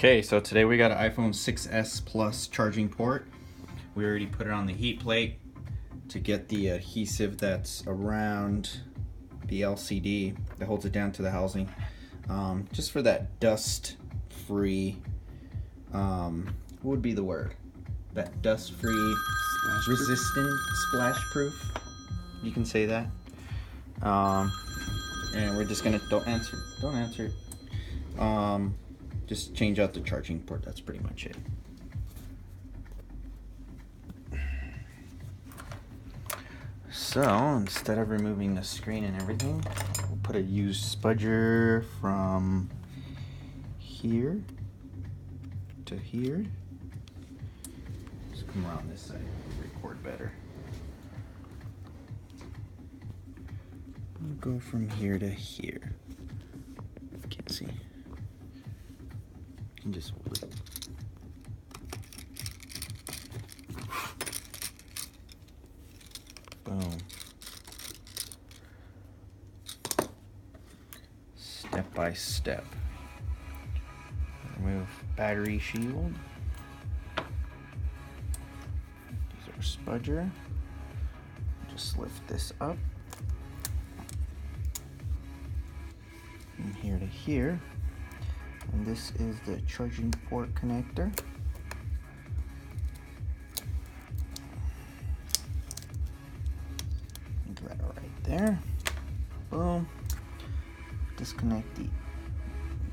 Okay, so today we got an iPhone 6s Plus charging port. We already put it on the heat plate to get the adhesive that's around the LCD that holds it down to the housing, just for that dust-free, what would be the word? That dust-free, resistant, splash-proof. You can say that. And we're just gonna, don't answer it. Just change out the charging port, that's pretty much it. So instead of removing the screen and everything, we'll put a used spudger from here to here. Just come around this side, record better. We'll go from here to here. Can't see. And just hold it. Boom. Step by step. Remove battery shield. Use our spudger. Just lift this up. From here to here. And this is the charging port connector. Grab it right there. Boom. Disconnect the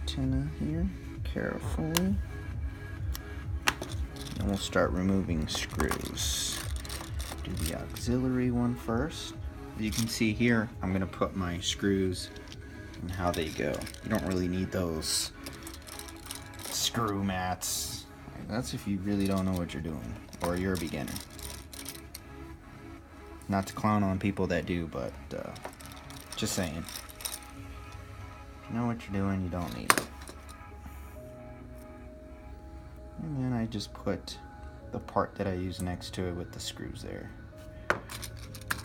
antenna here carefully. And we'll start removing screws. Do the auxiliary one first. As you can see here, I'm going to put my screws and how they go. You don't really need those screw mats. That's if you really don't know what you're doing or you're a beginner. Not to clown on people that do, but just saying. If you know what you're doing, you don't need it. And then I just put the part that I use next to it with the screws there.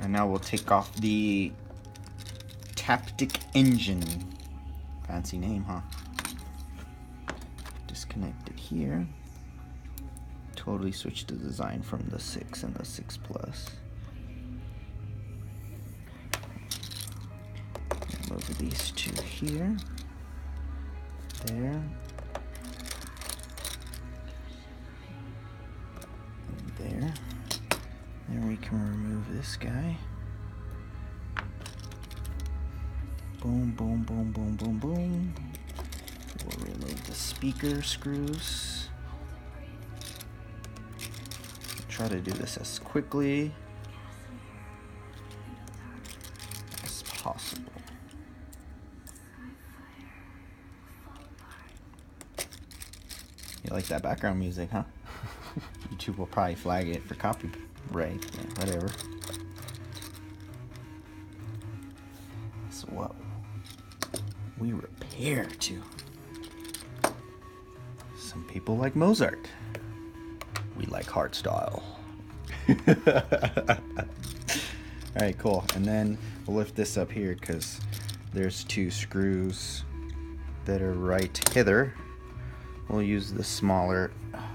And now we'll take off the Taptic Engine. Fancy name, huh? Disconnect it here. Totally switch the design from the 6 and the 6 Plus. Move these two here. There. And there. Then we can remove this guy. Boom, boom, boom, boom, boom, boom. We'll remove the speaker screws. Try to do this as quickly as possible. You like that background music, huh? YouTube will probably flag it for copyright, yeah, whatever. That's what we repair to. Some people like Mozart. We like hardstyle. Alright, cool. And then we'll lift this up here because there's two screws that are right hither. We'll use the smaller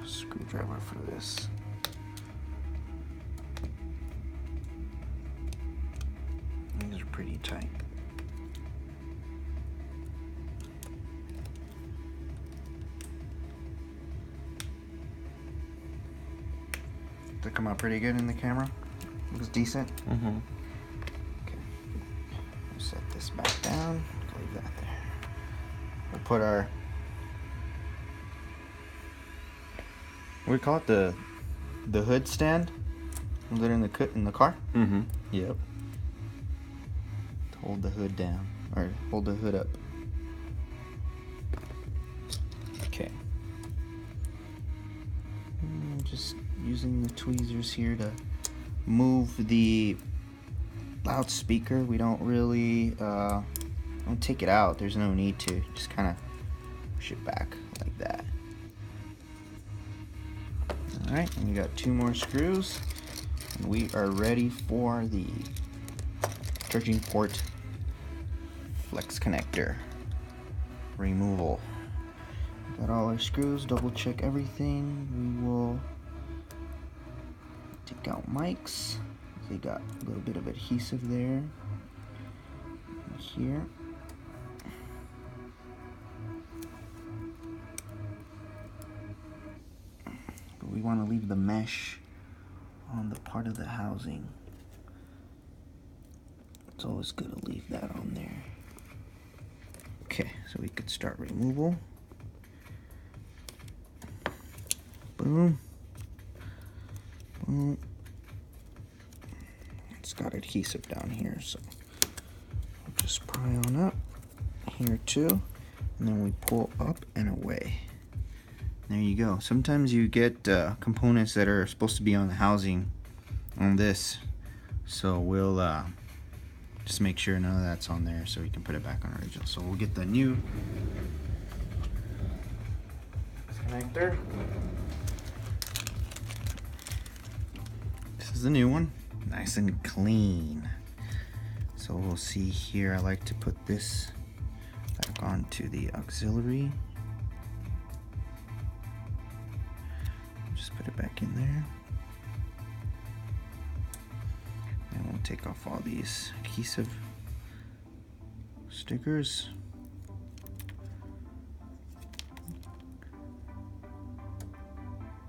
screwdriver for this. These are pretty tight. Did it come out pretty good in the camera? Looks decent? Mm-hmm. Okay. We'll set this back down. Leave that there. We'll put our, what do we call it? The hood stand? Was it in the car? Mm-hmm. Yep. Hold the hood down. Or hold the hood up. Okay. Just using the tweezers here to move the loudspeaker. We don't really don't take it out. There's no need to. Just kind of push it back like that. Alright, and we got two more screws. And we are ready for the charging port flex connector removal. Got all our screws, double check everything. We will take out mics. They got a little bit of adhesive there. Here. But we want to leave the mesh on the part of the housing. It's always good to leave that on there. Okay, so we could start removal. Boom. Boom. It's got adhesive down here, so we'll just pry on up here too, and then we pull up and away. There you go. Sometimes you get components that are supposed to be on the housing on this, so we'll just make sure none of that's on there so we can put it back on original. So we'll get the new connector. This is the new one, nice and clean. So we'll see here, I like to put this back onto the auxiliary. Just put it back in there. And we'll take off all these adhesive stickers.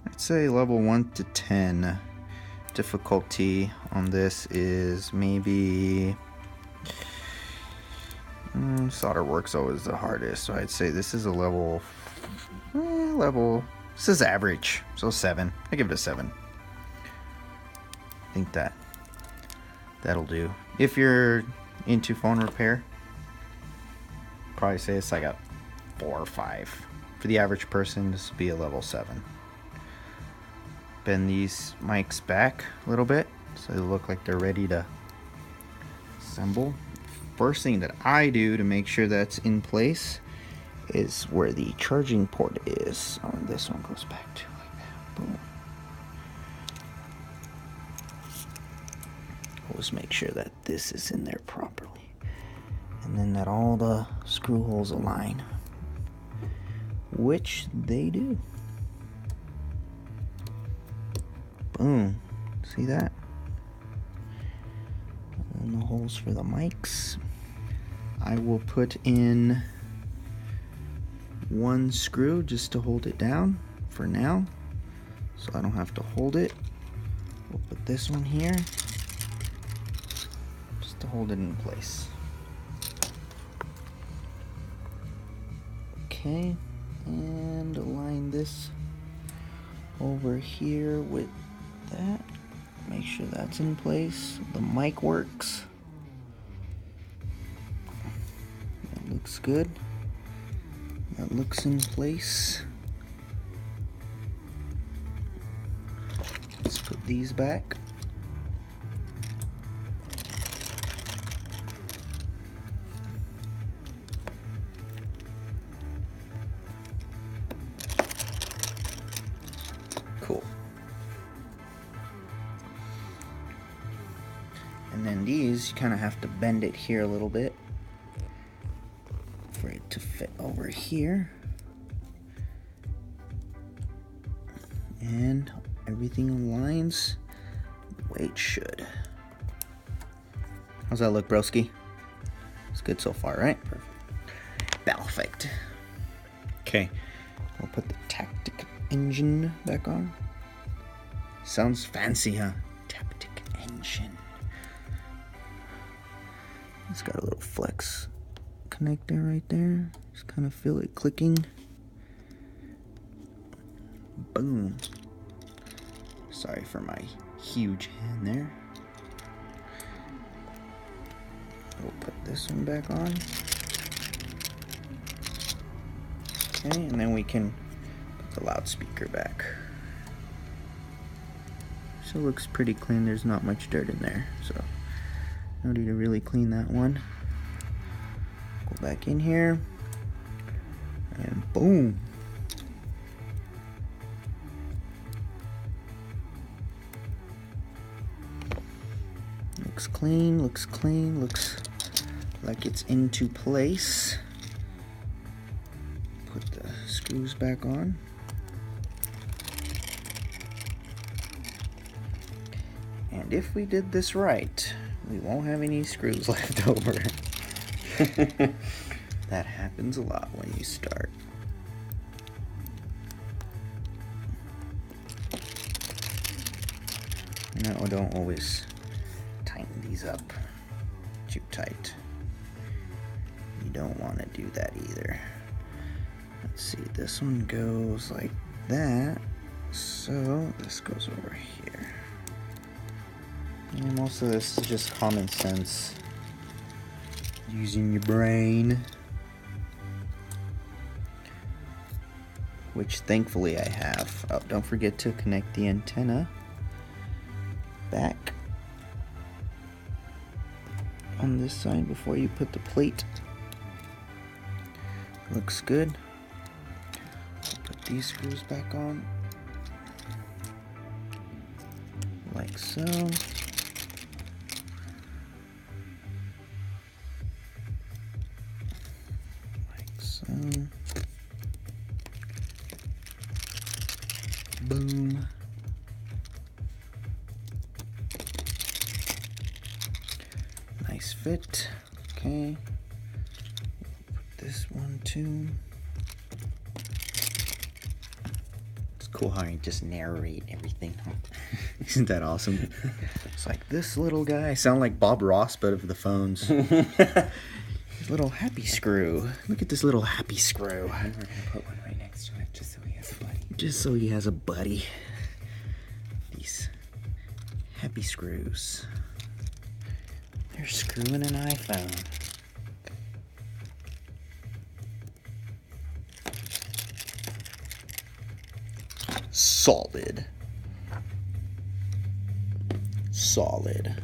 I'd say level 1 to 10 difficulty on this is maybe SolderWorks always the hardest, so I'd say this is a level this is average, so 7. I give it a 7. I think that'll do. If you're into phone repair, probably say it's like a 4 or 5. For the average person, this would be a level 7. Bend these mics back a little bit so they look like they're ready to assemble. First thing that I do to make sure that's in place is where the charging port is. Oh, and this one goes back to like that. Boom. Always make sure that this is in there properly, and then that all the screw holes align, which they do. Boom. See that? And the holes for the mics. I will put in 1 screw just to hold it down for now, so I don't have to hold it. We'll put this one here just to hold it in place. Okay, and align this over here with that. Make sure that's in place. The mic works. That looks good. That looks in place. Let's put these back. Cool. And then these, you kind of have to bend it here a little bit for it to fit over here. And everything aligns the way it should. How's that look, broski? It's good so far, right? Perfect. Okay, we'll put the Taptic engine back on. Sounds fancy, huh? Taptic engine. It's got a little flex connector right there. Just kind of feel it clicking. Boom. Sorry for my huge hand there. We'll put this one back on. Okay, and then we can put the loudspeaker back. So it looks pretty clean. There's not much dirt in there, so no need to really clean that one. Go back in here, and boom. Looks clean, looks clean, looks like it's into place. Put the screw screws back on. And if we did this right, we won't have any screws left over. That happens a lot when you start. No, don't always tighten these up too tight. You don't want to do that either. Let's see, this one goes like that, so this goes over here. And most of this is just common sense, using your brain, which thankfully I have. Oh, don't forget to connect the antenna back on this side before you put the plate. Looks good. Put these screws back on like so. Like so. Boom. Nice fit. Okay. Put this one too. It's cool how you just narrate everything. Isn't that awesome? It's like this little guy. I sound like Bob Ross, but of the phones. His little happy screw. Look at this little happy screw. And we're gonna put one right next to it, just so he has a buddy. Just so he has a buddy. These happy screws. They're screwing an iPhone. Solid. Solid.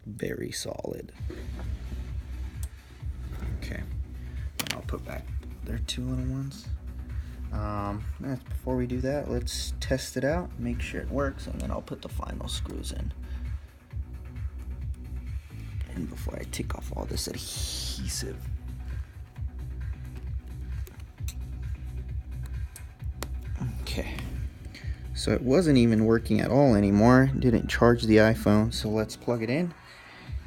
Very solid. Okay. And I'll put back their two little ones. Before we do that, let's test it out, make sure it works, and then I'll put the final screws in. And before I take off all this adhesive. Okay. So it wasn't even working at all anymore. Didn't charge the iPhone. So let's plug it in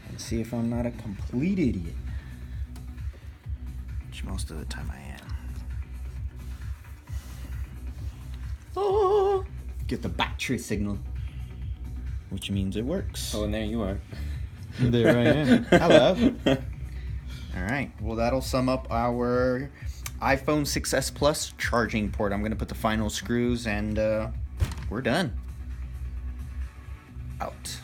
and see if I'm not a complete idiot. Which most of the time I am. Oh, get the battery signal, which means it works. Oh, and there you are. There I am. Hello. All right. Well, that'll sum up our iPhone 6s Plus charging port. I'm going to put the final screws and we're done. Out.